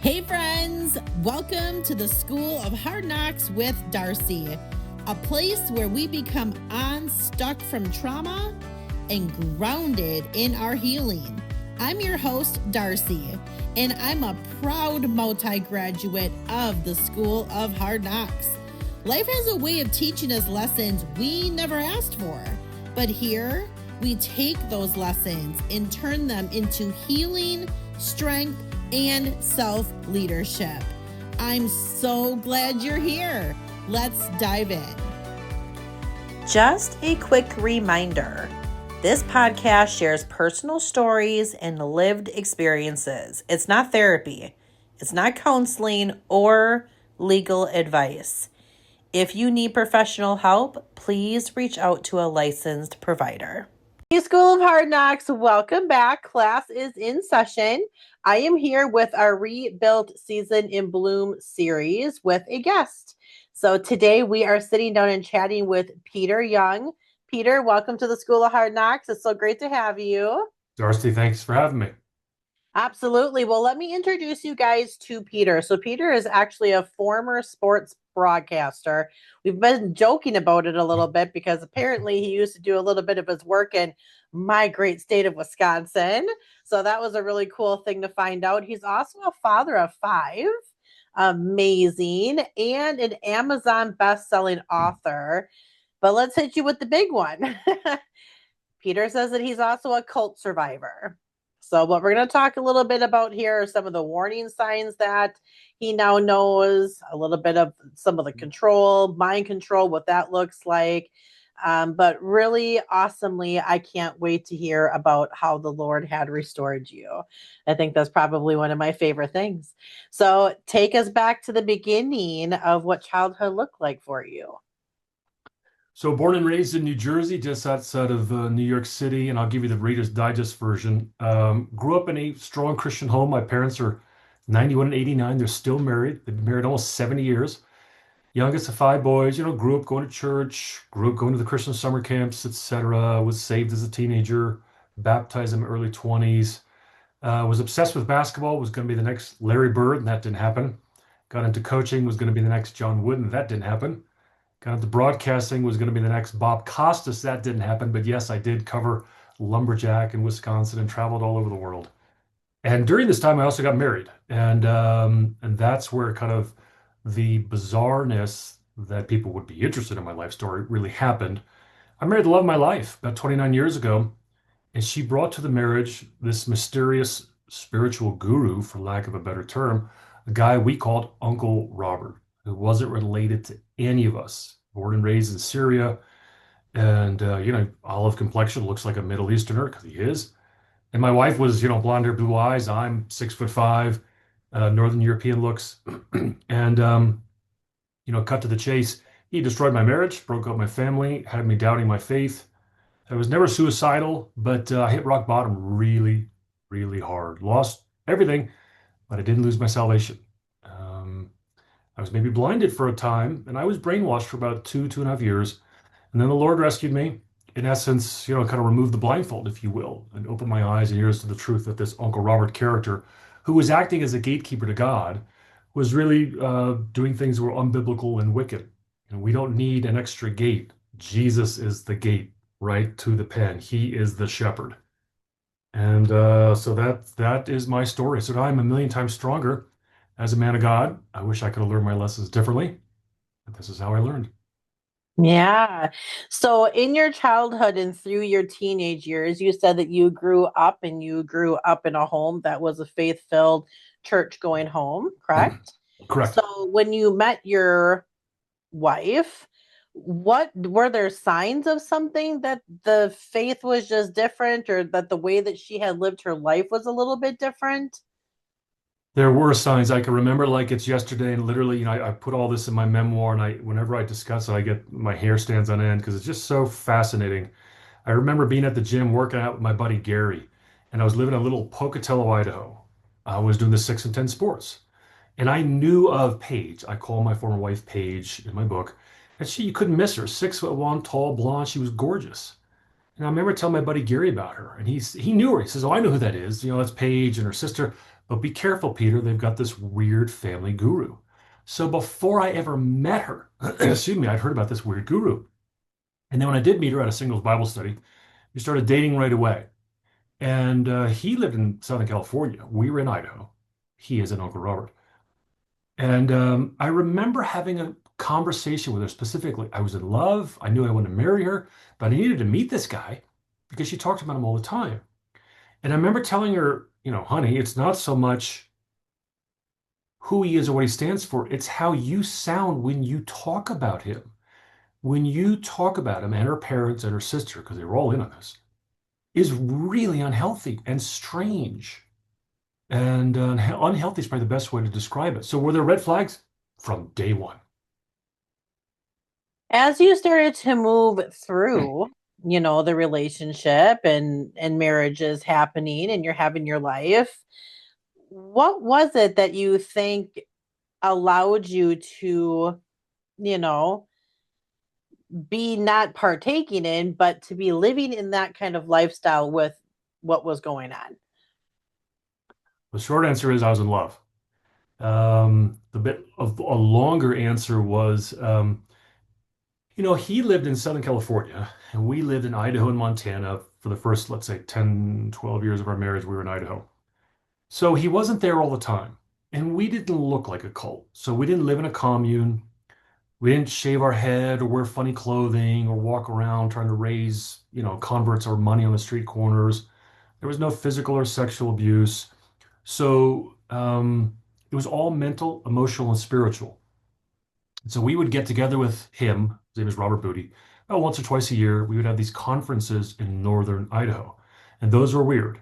Hey friends, welcome to the School of Hard Knocks with Darcie, a place where we become unstuck from trauma and grounded in our healing. I'm your host, Darcie, and I'm a proud multi-graduate of the School of Hard Knocks. Life has a way of teaching us lessons we never asked for, but here we take those lessons and turn them into healing, strength, and self-leadership. I'm so glad you're here. Let's dive in. Just a quick reminder. This podcast shares personal stories and lived experiences. It's not therapy. It's not counseling or legal advice. If you need professional help, please reach out to a licensed provider. Hey, School of Hard Knocks, welcome back. Class is in session. I am here with our Rebuilt Season in Bloom series with a guest. So today we are sitting down and chatting with Peter Young. Peter, welcome to the School of Hard Knocks. It's so great to have you. Darcie, thanks for having me. Absolutely. Well, let me introduce you guys to Peter. So Peter is actually a former sports broadcaster. We've been joking about it a little bit because apparently he used to do a little bit of his work in my great state of Wisconsin. So that was a really cool thing to find out. He's also a father of 5, amazing, and an Amazon best-selling author. But let's hit you with the big one. Peter says that he's also a cult survivor. So what we're going to talk a little bit about here are some of the warning signs that he now knows, a little bit of some of the control, mind control, what that looks like. But really awesomely, I can't wait to hear about how the Lord had restored you. I think that's probably one of my favorite things. So take us back to the beginning of what childhood looked like for you. So born and raised in New Jersey, just outside of New York City, and I'll give you the Reader's Digest version. Grew up in a strong Christian home. My parents are 91 and 89. They're still married. They've been married almost 70 years. Youngest of 5 boys, grew up going to church, grew up going to the Christian summer camps, etc. Was saved as a teenager, baptized in my early 20s. Was obsessed with basketball, was going to be the next Larry Bird, and that didn't happen. Got into coaching, was going to be the next John Wooden, and that didn't happen. Got into broadcasting, was going to be the next Bob Costas. That didn't happen. But yes, I did cover lumberjack in Wisconsin and traveled all over the world. And during this time, I also got married. And that's where kind of the bizarreness that people would be interested in my life story really happened. I married the love of my life about 29 years ago. And she brought to the marriage this mysterious spiritual guru, for lack of a better term, a guy we called Uncle Robert, who wasn't related to any of us. Born and raised in Syria, and olive complexion, looks like a Middle Easterner because he is. And my wife was, blonde hair, blue eyes. I'm 6'5", Northern European looks, and cut to the chase. He destroyed my marriage, broke up my family, had me doubting my faith. I was never suicidal, but I hit rock bottom really, really hard. Lost everything, but I didn't lose my salvation. I was maybe blinded for a time, and I was brainwashed for about 2.5 years. And then the Lord rescued me, in essence, kind of removed the blindfold, if you will, and opened my eyes and ears to the truth that this Uncle Robert character, who was acting as a gatekeeper to God, was really doing things that were unbiblical and wicked. We don't need an extra gate. Jesus is the gate right to the pen. He is the shepherd. And so that is my story. So now I'm a million times stronger as a man of God. I wish I could have learned my lessons differently, but this is how I learned. Yeah. So in your childhood and through your teenage years, you said that you grew up in a home that was a faith-filled church-going home, correct? Correct. So when you met your wife, what were there signs of something that the faith was just different, or that the way that she had lived her life was a little bit different? There were signs I can remember like it's yesterday, and literally, I put all this in my memoir, and whenever I discuss it, I get my hair stands on end because it's just so fascinating. I remember being at the gym working out with my buddy Gary, and I was living in a little Pocatello, Idaho. I was doing the 6 and 10 sports, and I knew of Paige. I call my former wife Paige in my book, and you couldn't miss her. 6'1", tall, blonde. She was gorgeous. And I remember telling my buddy Gary about her, and he knew her. He says, "Oh, I know who that is. That's Paige and her sister." But be careful, Peter, they've got this weird family guru. So before I ever met her, excuse me, I'd heard about this weird guru. And then when I did meet her at a singles Bible study, we started dating right away. And he lived in Southern California. We were in Idaho. He is an Uncle Robert. And I remember having a conversation with her specifically. I was in love. I knew I wanted to marry her, but I needed to meet this guy because she talked about him all the time. And I remember telling her, honey, it's not so much who he is or what he stands for, it's how you sound when you talk about him. When you talk about him and her parents and her sister, because they were all in on this, is really unhealthy and strange. And unhealthy is probably the best way to describe it. So were there red flags? From day one. As you started to move through, the relationship and marriages happening and you're having your life, what was it that you think allowed you to, you know, be not partaking in, but to be living in that kind of lifestyle with what was going on? The short answer is I was in love. The bit of a longer answer was, he lived in Southern California and we lived in Idaho and Montana for the first, let's say, 10, 12 years of our marriage. We were in Idaho. So he wasn't there all the time. And we didn't look like a cult. So we didn't live in a commune. We didn't shave our head or wear funny clothing or walk around trying to raise, converts or money on the street corners. There was no physical or sexual abuse. So it was all mental, emotional, and spiritual. So we would get together with him, his name is Robert Booty, about once or twice a year. We would have these conferences in northern Idaho, and those were weird.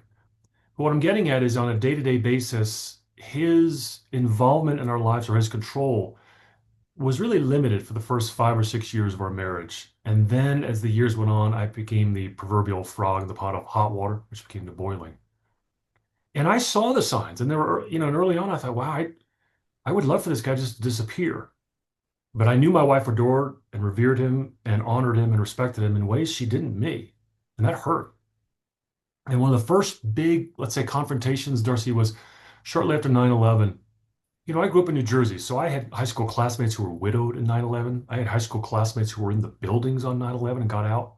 But what I'm getting at is on a day-to-day basis, his involvement in our lives or his control was really limited for the first 5 or 6 years of our marriage. And then as the years went on, I became the proverbial frog in the pot of hot water, which became the boiling. And I saw the signs, and there were, and early on I thought, wow, I would love for this guy just to disappear. But I knew my wife adored and revered him and honored him and respected him in ways she didn't me. And that hurt. And one of the first big, let's say, confrontations, Darcie, was shortly after 9/11. I grew up in New Jersey, so I had high school classmates who were widowed in 9/11. I had high school classmates who were in the buildings on 9/11 and got out.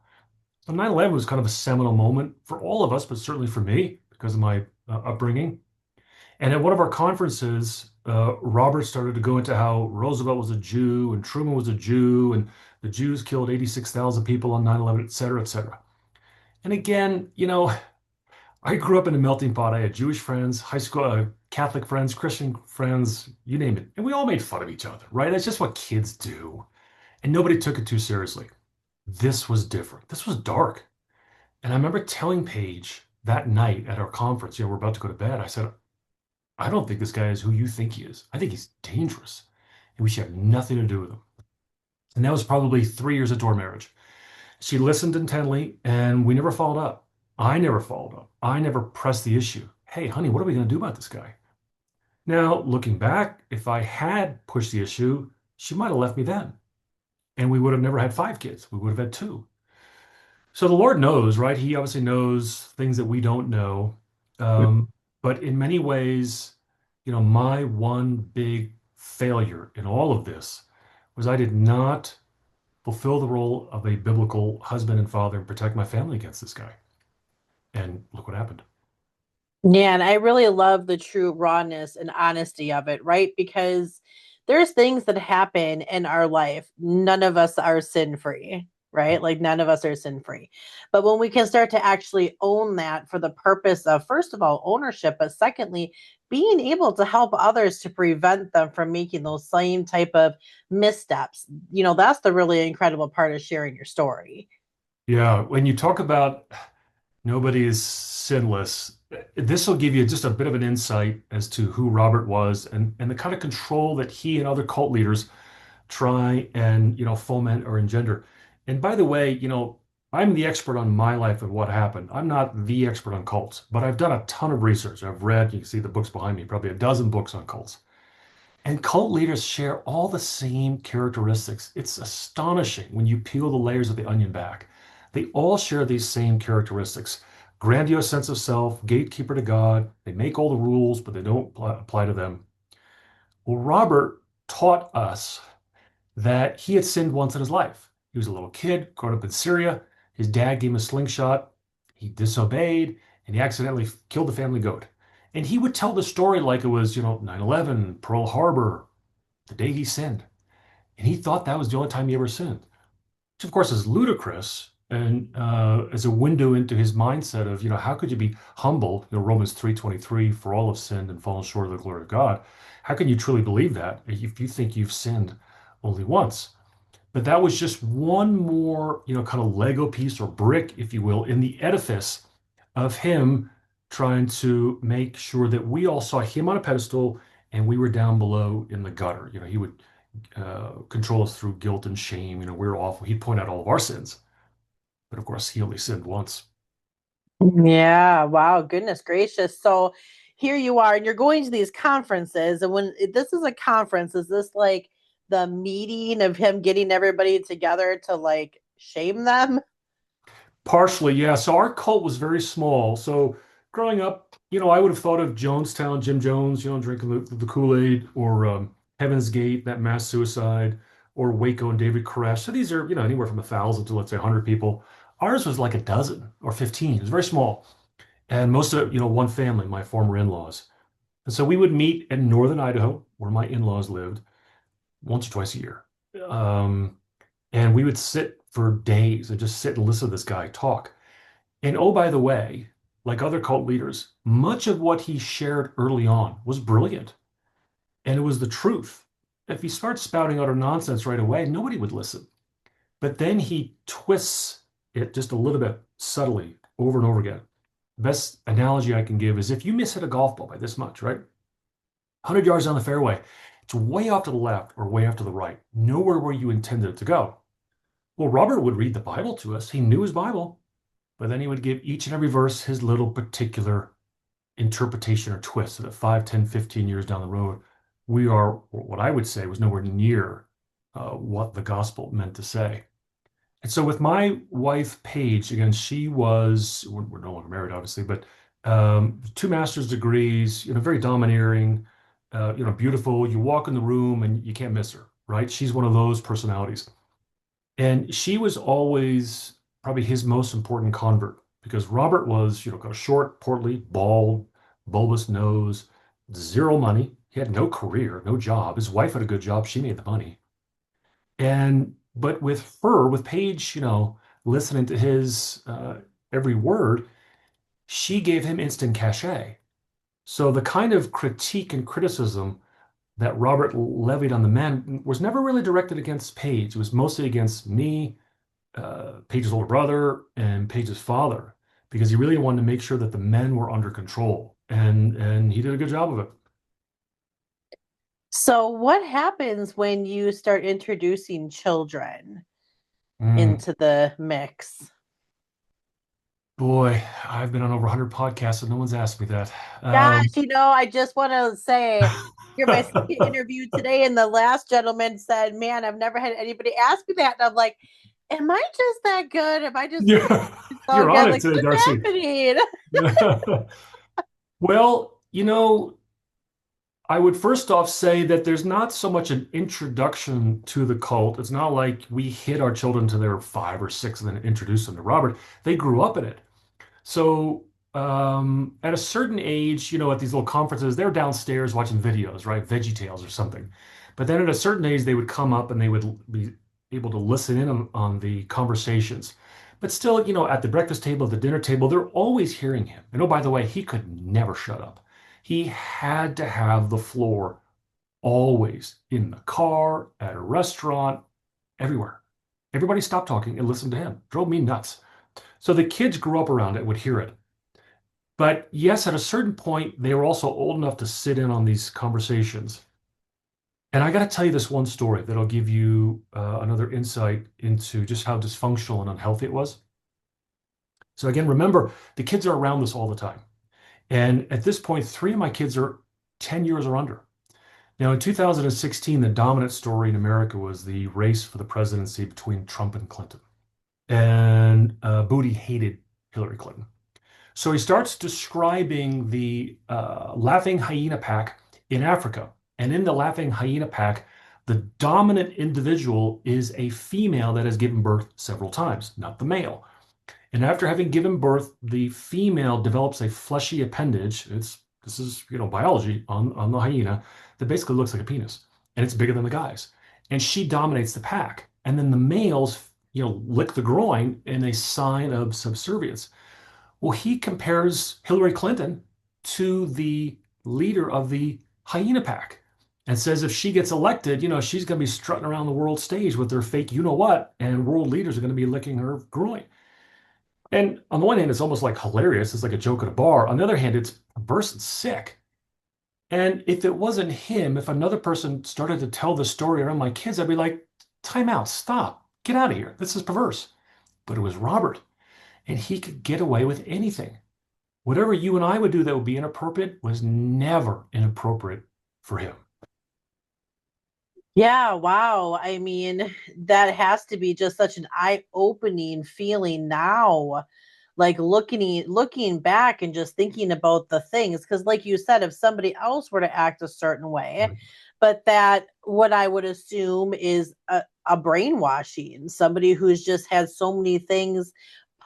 So 9/11 was kind of a seminal moment for all of us, but certainly for me because of my upbringing. And at one of our conferences, Robert started to go into how Roosevelt was a Jew and Truman was a Jew and the Jews killed 86,000 people on 9/11, et cetera, et cetera. And again, I grew up in a melting pot. I had Jewish friends, high school, Catholic friends, Christian friends, you name it. And we all made fun of each other, right? That's just what kids do. And nobody took it too seriously. This was different. This was dark. And I remember telling Paige that night at our conference, we're about to go to bed. I said, I don't think this guy is who you think he is. I think he's dangerous. And we should have nothing to do with him. And that was probably 3 years into our marriage. She listened intently and we never followed up. I never followed up. I never pressed the issue. Hey, honey, what are we going to do about this guy? Now, looking back, if I had pushed the issue, she might have left me then. And we would have never had 5 kids. We would have had 2. So the Lord knows, right? He obviously knows things that we don't know. But in many ways, my one big failure in all of this was I did not fulfill the role of a biblical husband and father and protect my family against this guy. And look what happened. Yeah, and I really love the true rawness and honesty of it, right? Because there's things that happen in our life. None of us are sin free, right? Like none of us are sin free. But when we can start to actually own that for the purpose of, first of all, ownership, but secondly, being able to help others to prevent them from making those same type of missteps, that's the really incredible part of sharing your story. Yeah, when you talk about nobody is sinless, this will give you just a bit of an insight as to who Robert was and the kind of control that he and other cult leaders try and foment or engender. And by the way, I'm the expert on my life and what happened. I'm not the expert on cults, but I've done a ton of research. I've read, you can see the books behind me, probably a dozen books on cults. And cult leaders share all the same characteristics. It's astonishing when you peel the layers of the onion back. They all share these same characteristics. Grandiose sense of self, gatekeeper to God. They make all the rules, but they don't apply to them. Well, Robert taught us that he had sinned once in his life. He was a little kid, growing up in Syria. His dad gave him a slingshot. He disobeyed, and he accidentally killed the family goat. And he would tell the story like it was, 9/11, Pearl Harbor, the day he sinned. And he thought that was the only time he ever sinned, which of course is ludicrous and as a window into his mindset of, how could you be humble? Romans 3:23, for all have sinned and fallen short of the glory of God. How can you truly believe that if you think you've sinned only once? But that was just one more, kind of Lego piece or brick, if you will, in the edifice of him trying to make sure that we all saw him on a pedestal and we were down below in the gutter. He would control us through guilt and shame. We're awful. He'd point out all of our sins. But of course, he only sinned once. Yeah, wow, goodness gracious. So here you are, and you're going to these conferences. And when this is a conference, is this like the meeting of him getting everybody together to like shame them? Partially, yeah. So our cult was very small. So growing up, I would have thought of Jonestown, Jim Jones, drinking the Kool-Aid, or Heaven's Gate, that mass suicide, or Waco and David Koresh. So these are, anywhere from 1,000 to let's say 100 people. Ours was like a dozen or 15. It was very small. And most of it, one family, my former in-laws. And so we would meet in northern Idaho, where my in-laws lived, once or twice a year. And we would sit for days and just sit and listen to this guy talk. And oh, by the way, like other cult leaders, much of what he shared early on was brilliant. And it was the truth. If he starts spouting utter nonsense right away, nobody would listen. But then he twists it just a little bit subtly over and over again. The best analogy I can give is if you miss hit a golf ball by this much, right? 100 yards down the fairway, it's way off to the left or way off to the right, nowhere where you intended it to go. Well, Robert would read the Bible to us. He knew his Bible, but then he would give each and every verse his little particular interpretation or twist so that 5, 10, 15 years down the road, we are what I would say was nowhere near what the gospel meant to say. And so with my wife, Paige, again, we're no longer married, obviously, but 2 master's degrees, very domineering, beautiful. You walk in the room and you can't miss her, right? She's one of those personalities. And she was always probably his most important convert because Robert was, kind of short, portly, bald, bulbous nose, zero money. He had no career, no job. His wife had a good job. She made the money. But with Paige, listening to his every word, she gave him instant cachet. So the kind of critique and criticism that Robert levied on the men was never really directed against Paige. It was mostly against me, Paige's older brother, and Paige's father, because he really wanted to make sure that the men were under control, and he did a good job of it. So what happens when you start introducing children into the mix? Boy, I've been on over 100 podcasts and no one's asked me that. Gosh, I just want to say you're my second interview today, and the last gentleman said, "Man, I've never had anybody ask me that." And I'm like, "Am I just that good? Am I just Yeah, you're on it today, what's Darcie. happening?" Well, I would first off say that there's not so much an introduction to the cult. It's not like we hid our children till they were 5 or 6 and then introduced them to Robert. They grew up in it. So at a certain age, at these little conferences, they're downstairs watching videos, right? Veggie Tales or something. But then at a certain age, they would come up and they would be able to listen in on the conversations. But still, at the breakfast table, the dinner table, they're always hearing him. And oh, by the way, he could never shut up. He had to have the floor always in the car, at a restaurant, everywhere. Everybody stopped talking and listened to him. Drove me nuts. So the kids grew up around it, would hear it. But yes, at a certain point, they were also old enough to sit in on these conversations. And I got to tell you this one story that'll give you another insight into just how dysfunctional and unhealthy it was. So again, remember, the kids are around this all the time. And at this point, 3 of my kids are 10 years or under. Now, in 2016, the dominant story in America was the race for the presidency between Trump and Clinton. And Booty hated Hillary Clinton. So he starts describing the laughing hyena pack in Africa. And in the laughing hyena pack, the dominant individual is a female that has given birth several times, not the male. And after having given birth, the female develops a fleshy appendage. This is biology on the hyena that basically looks like a penis, and it's bigger than the guys. And she dominates the pack. And then the males, lick the groin in a sign of subservience. Well, he compares Hillary Clinton to the leader of the hyena pack and says if she gets elected, she's going to be strutting around the world stage with her fake you know what, and world leaders are going to be licking her groin. And on the one hand, it's almost like hilarious. It's like a joke at a bar. On the other hand, it's perverse and sick. And if it wasn't him, if another person started to tell the story around my kids, I'd be like, time out, stop, get out of here. This is perverse. But it was Robert, and he could get away with anything. Whatever you and I would do that would be inappropriate was never inappropriate for him. Yeah, wow. I mean, that has to be just such an eye-opening feeling now. Like looking back and just thinking about the things, because like you said, if somebody else were to act a certain way, Right. but that what I would assume is a brainwashing, somebody who's just had so many things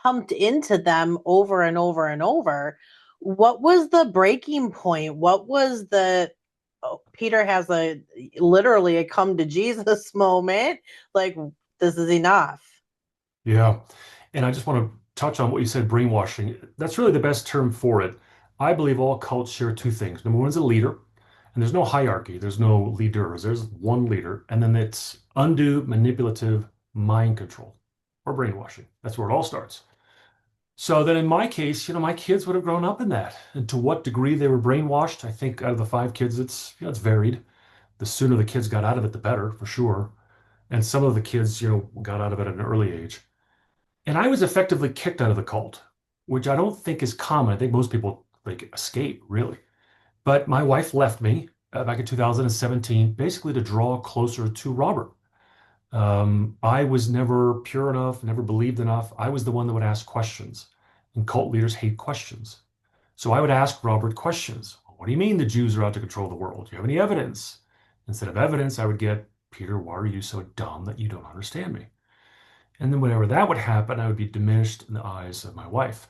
pumped into them over and over and over. What was the breaking point? What was the Peter has literally a come to Jesus moment. Like, this is enough. Yeah. And I just want to touch on what you said, brainwashing. That's really the best term for it. I believe all cults share two things. Number one is a leader, and there's no hierarchy, there's no leaders, there's one leader, and then it's undue manipulative mind control or brainwashing. That's where it all starts. So then in my case, my kids would have grown up in that. And to what degree they were brainwashed, I think out of the five kids, it's varied. The sooner the kids got out of it, the better, for sure. And some of the kids, got out of it at an early age. And I was effectively kicked out of the cult, which I don't think is common. I think most people like escape, really. But my wife left me back in 2017, basically to draw closer to Robert. I was never pure enough, never believed enough. I was the one that would ask questions, and cult leaders hate questions. So I would ask Robert questions. What do you mean the Jews are out to control the world? Do you have any evidence? Instead of evidence, I would get, Peter, why are you so dumb that you don't understand me? And then whenever that would happen, I would be diminished in the eyes of my wife.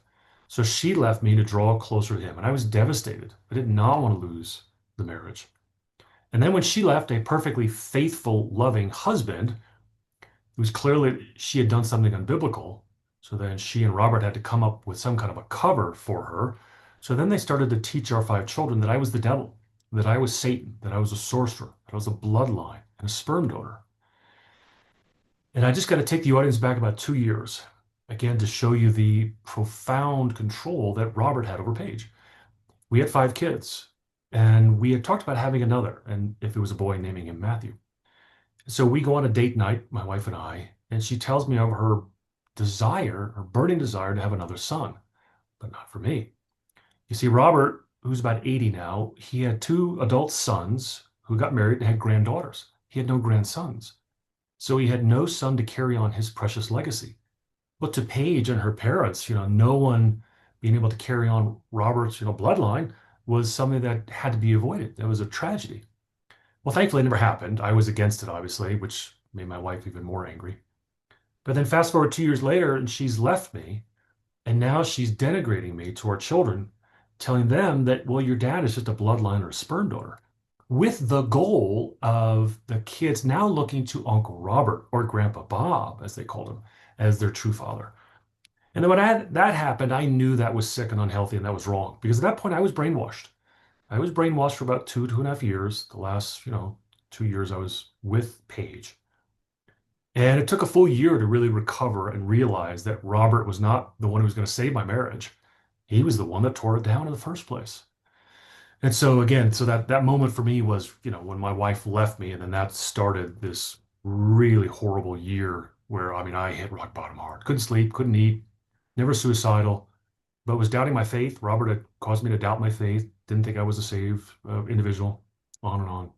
So she left me to draw closer to him, and I was devastated. I did not want to lose the marriage. And then when she left, a perfectly faithful, loving husband, it was clearly she had done something unbiblical. So then she and Robert had to come up with some kind of a cover for her. So then they started to teach our five children that I was the devil, that I was Satan, that I was a sorcerer, that I was a bloodline and a sperm donor. And I just got to take the audience back about 2 years, again, to show you the profound control that Robert had over Paige. We had five kids, and we had talked about having another, and if it was a boy, naming him Matthew. So we go on a date night, my wife and I, and she tells me of her desire, her burning desire to have another son, but not for me. You see, Robert, who's about 80 now, he had two adult sons who got married and had granddaughters. He had no grandsons. So he had no son to carry on his precious legacy. But to Paige and her parents, no one being able to carry on Robert's, bloodline was something that had to be avoided. That was a tragedy. Well, thankfully, it never happened. I was against it, obviously, which made my wife even more angry. But then fast forward 2 years later, and she's left me, and now she's denigrating me to our children, telling them that, well, your dad is just a bloodline or a sperm donor, with the goal of the kids now looking to Uncle Robert or Grandpa Bob, as they called him, as their true father. And then when that happened, I knew that was sick and unhealthy and that was wrong because at that point I was brainwashed. I was brainwashed for about 2.5 years. The last, 2 years I was with Paige. And it took a full year to really recover and realize that Robert was not the one who was going to save my marriage. He was the one that tore it down in the first place. And so again, so that moment for me was, when my wife left me, and then that started this really horrible year where, I hit rock bottom hard. Couldn't sleep, couldn't eat, never suicidal, but was doubting my faith. Robert had caused me to doubt my faith, didn't think I was a saved individual, on and on.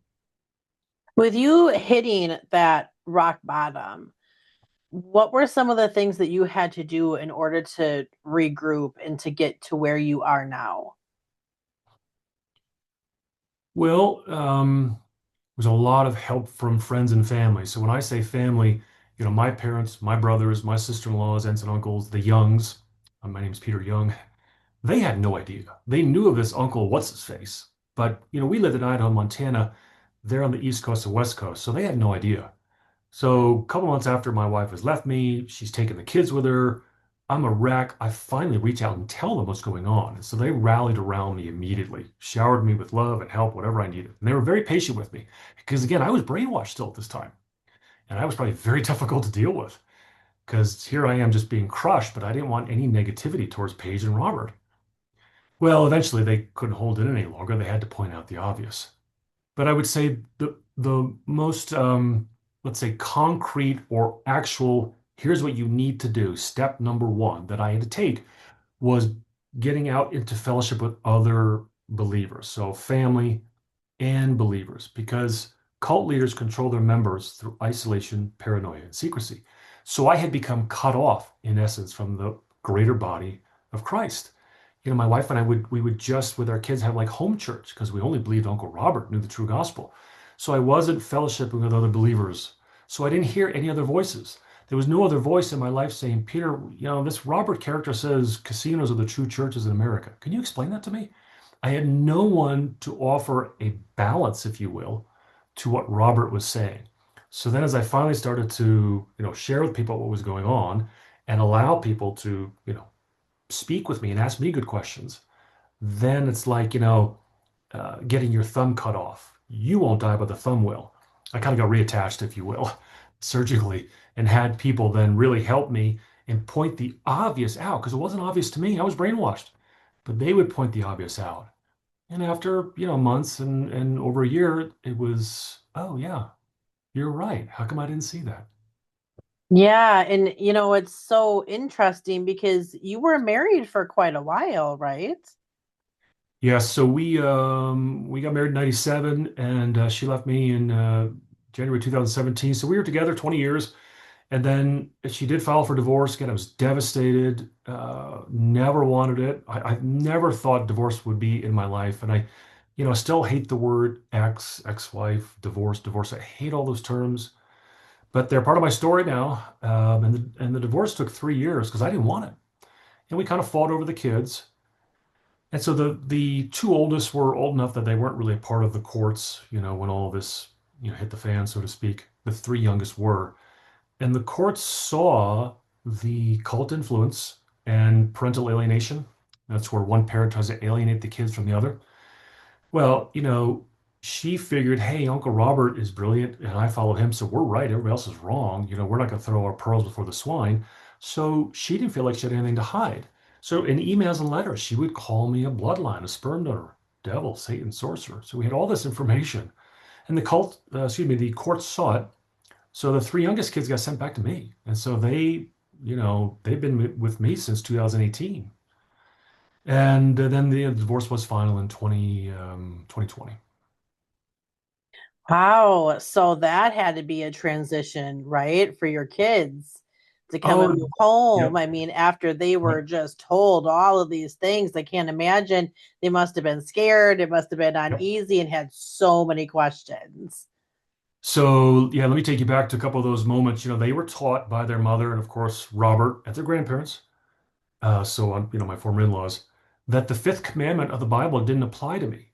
With you hitting that rock bottom, what were some of the things that you had to do in order to regroup and to get to where you are now? Well, there's a lot of help from friends and family. So when I say family, my parents, my brothers, my sister-in-laws, aunts and uncles, the Youngs, my name's Peter Young, they had no idea. They knew of this uncle, what's his face, but we lived in Idaho, Montana. They're on the East Coast and West Coast, so they had no idea. So a couple months after my wife has left me, she's taken the kids with her. I'm a wreck. I finally reach out and tell them what's going on. And so they rallied around me immediately, showered me with love and help, whatever I needed. And they were very patient with me because, again, I was brainwashed still at this time. And I was probably very difficult to deal with because here I am just being crushed, but I didn't want any negativity towards Paige and Robert. Well, eventually they couldn't hold it any longer. They had to point out the obvious. But I would say the most let's say concrete or actual here's what you need to do, step number one that I had to take was getting out into fellowship with other believers, so family and believers, because cult leaders control their members through isolation, paranoia, and secrecy. So I had become cut off, in essence, from the greater body of Christ. My wife and I we would just with our kids have like home church because we only believed Uncle Robert knew the true gospel. So I wasn't fellowshipping with other believers. So I didn't hear any other voices. There was no other voice in my life saying, Peter, this Robert character says casinos are the true churches in America. Can you explain that to me? I had no one to offer a balance, if you will, to what Robert was saying. So then as I finally started to, share with people what was going on and allow people to, speak with me and ask me good questions, then it's like, getting your thumb cut off. You won't die, but the thumb will. I kind of got reattached, if you will, surgically, and had people then really help me and point the obvious out because it wasn't obvious to me. I was brainwashed, but they would point the obvious out. And after, months and over a year, it was, oh yeah, you're right. How come I didn't see that? Yeah, and it's so interesting because you were married for quite a while, right? Yeah, so we got married in 97 and she left me in January 2017. So we were together 20 years and then she did file for divorce. Again, I was devastated, never wanted it. I never thought divorce would be in my life. And I, still hate the word ex-wife, divorce. I hate all those terms, but they're part of my story now. And the divorce took 3 years because I didn't want it. And we kind of fought over the kids. And so the two oldest were old enough that they weren't really a part of the courts, when all of this, hit the fan, so to speak. The three youngest were. And the courts saw the cult influence and parental alienation. That's where one parent tries to alienate the kids from the other. Well, she figured, hey, Uncle Robert is brilliant and I follow him, so we're right. Everybody else is wrong. We're not going to throw our pearls before the swine. So she didn't feel like she had anything to hide. So in emails and letters, she would call me a bloodline, a sperm donor, devil, Satan, sorcerer. So we had all this information. And the courts saw it. So the three youngest kids got sent back to me. And so they've been with me since 2018. And then the divorce was final in 2020. Wow. So that had to be a transition, right? For your kids to come and Oh, move home. yep. I mean, after they were just told all of these things, I can't imagine they must have been scared. It must have been Yep. uneasy and had so many questions. So, yeah, let me take you back to a couple of those moments. They were taught by their mother and, of course, Robert and their grandparents, my former in-laws, that the fifth commandment of the Bible didn't apply to me,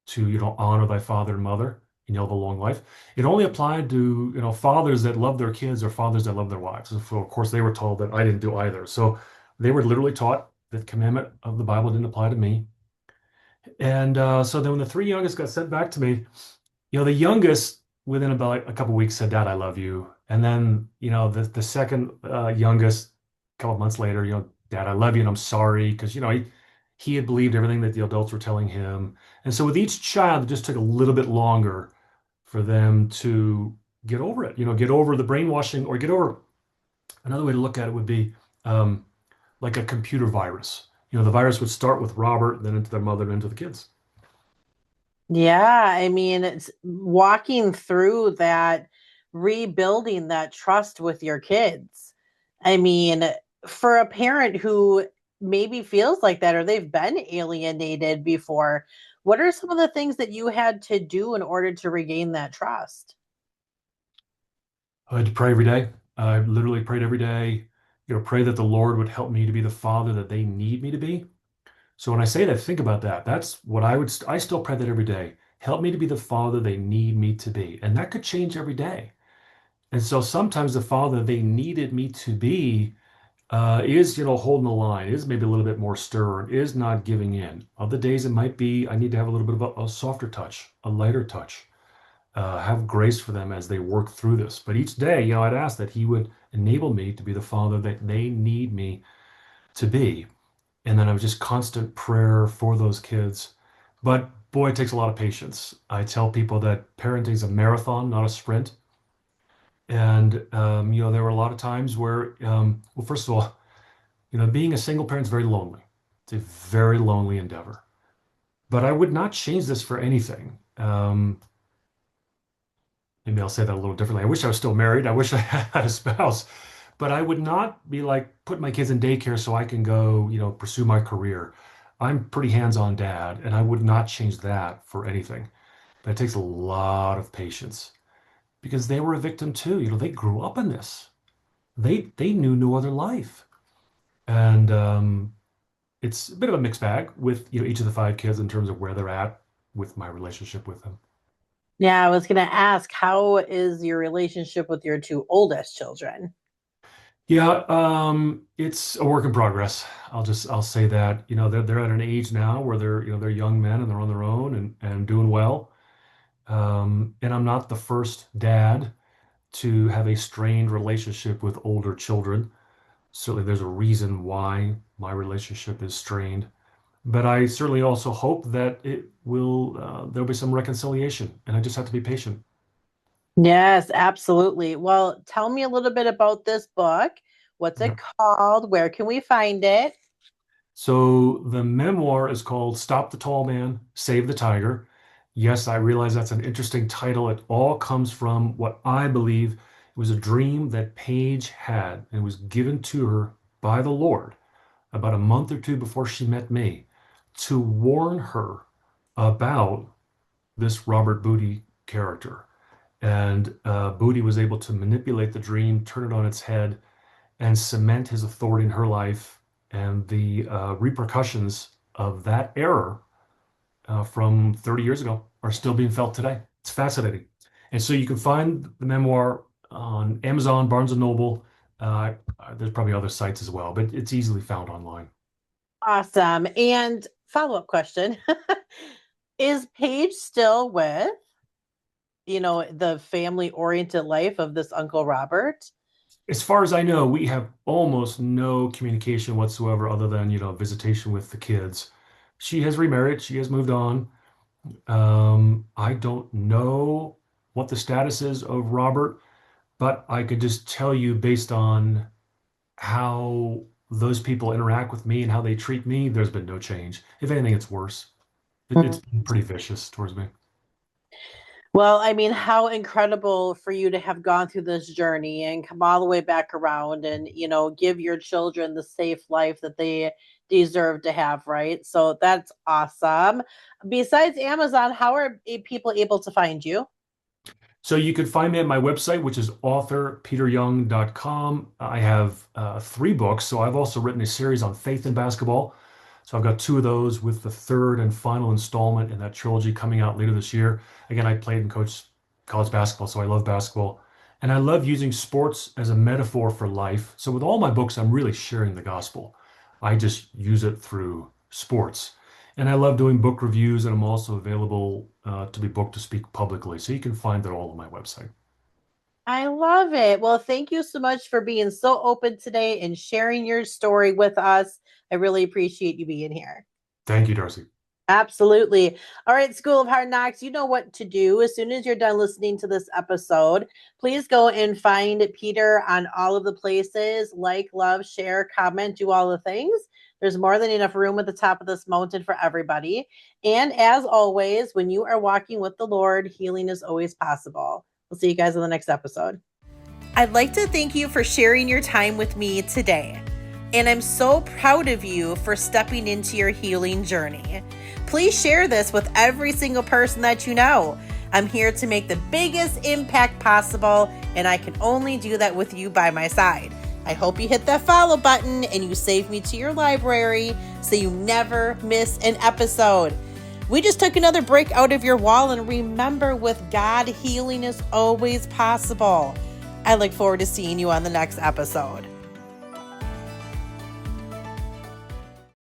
to, honor thy father and mother and you'll have a long life. It only applied to, fathers that love their kids or fathers that love their wives. And so, of course, they were told that I didn't do either. So they were literally taught that the commandment of the Bible didn't apply to me. And so then when the three youngest got sent back to me, the youngest within about a couple weeks said, Dad, I love you. And then, the second youngest, a couple months later, Dad, I love you and I'm sorry. Because, he had believed everything that the adults were telling him. And so with each child, it just took a little bit longer for them to get over it, get over the brainwashing or get over another way to look at it would be um, like a computer virus. The virus would start with Robert, then into their mother, and into the kids. Yeah, I mean, it's walking through that rebuilding that trust with your kids. I mean, for a parent who maybe feels like that or they've been alienated before, what are some of the things that you had to do in order to regain that trust? I had to pray every day. I literally prayed every day, pray that the Lord would help me to be the father that they need me to be. So when I say that, think about that. That's what I still pray that every day. Help me to be the father they need me to be. And that could change every day. And so sometimes the father they needed me to be is, holding the line, is maybe a little bit more stern, is not giving in. Other days it might be I need to have a little bit of a softer touch, a lighter touch, have grace for them as they work through this. But each day, I'd ask that he would enable me to be the father that they need me to be. And then I was just constant prayer for those kids. But boy, it takes a lot of patience. I tell people that parenting is a marathon, not a sprint. And there were a lot of times where, well, first of all, being a single parent is very lonely. It's a very lonely endeavor. But I would not change this for anything. Maybe I'll say that a little differently. I wish I was still married. I wish I had a spouse, but I would not be like put my kids in daycare so I can go, pursue my career. I'm pretty hands-on dad, and I would not change that for anything. But it takes a lot of patience because they were a victim too. They grew up in this. They knew no other life, and it's a bit of a mixed bag with each of the five kids in terms of where they're at with my relationship with them. Yeah, I was going to ask, how is your relationship with your two oldest children? Yeah, it's a work in progress. I'll say that, they're at an age now where they're young men and they're on their own and doing well. And I'm not the first dad to have a strained relationship with older children. Certainly there's a reason why my relationship is strained. But I certainly also hope that there'll be some reconciliation, and I just have to be patient. Yes, absolutely. Well, tell me a little bit about this book. What's it Yeah. called? Where can we find it? So the memoir is called Stop the Tall Man, Save the Tiger. Yes, I realize that's an interesting title. It all comes from what I believe was a dream that Paige had and was given to her by the Lord about a month or two before she met me to warn her about this Robert Booty character. And Booty was able to manipulate the dream, turn it on its head, and cement his authority in her life. And the repercussions of that error from 30 years ago are still being felt today. It's fascinating. And so you can find the memoir on Amazon, Barnes and Noble. There's probably other sites as well, but it's easily found online. Awesome. And follow-up question. Is Paige still with, the family-oriented life of this Uncle Robert? As far as I know, we have almost no communication whatsoever other than, visitation with the kids. She has remarried, she has moved on. I don't know what the status is of Robert, but I could just tell you based on how those people interact with me and how they treat me, there's been no change. If anything, it's worse. It's been pretty vicious towards me. Well, I mean, how incredible for you to have gone through this journey and come all the way back around and, give your children the safe life that they deserve to have, right? So that's awesome. Besides Amazon, how are people able to find you? So you can find me at my website, which is author.peteryoung.com. I have three books. So I've also written a series on faith and basketball. So I've got two of those with the third and final installment in that trilogy coming out later this year. Again, I played and coached college basketball, so I love basketball. And I love using sports as a metaphor for life. So with all my books, I'm really sharing the gospel. I just use it through sports. And I love doing book reviews, and I'm also available to be booked to speak publicly. So you can find it all on my website. I love it. Well, thank you so much for being so open today and sharing your story with us. I really appreciate you being here. Thank you, Darcie. Absolutely. All right, School of Hard Knocks, you know what to do. As soon as you're done listening to this episode, please go and find Peter on all of the places. Like, love, share, comment, do all the things. There's more than enough room at the top of this mountain for everybody. And as always, when you are walking with the Lord, healing is always possible. We'll see you guys in the next episode. I'd like to thank you for sharing your time with me today. And I'm so proud of you for stepping into your healing journey. Please share this with every single person that you know. I'm here to make the biggest impact possible, and I can only do that with you by my side. I hope you hit that follow button and you save me to your library so you never miss an episode. We just took another break out of your wall, and remember, with God, healing is always possible. I look forward to seeing you on the next episode.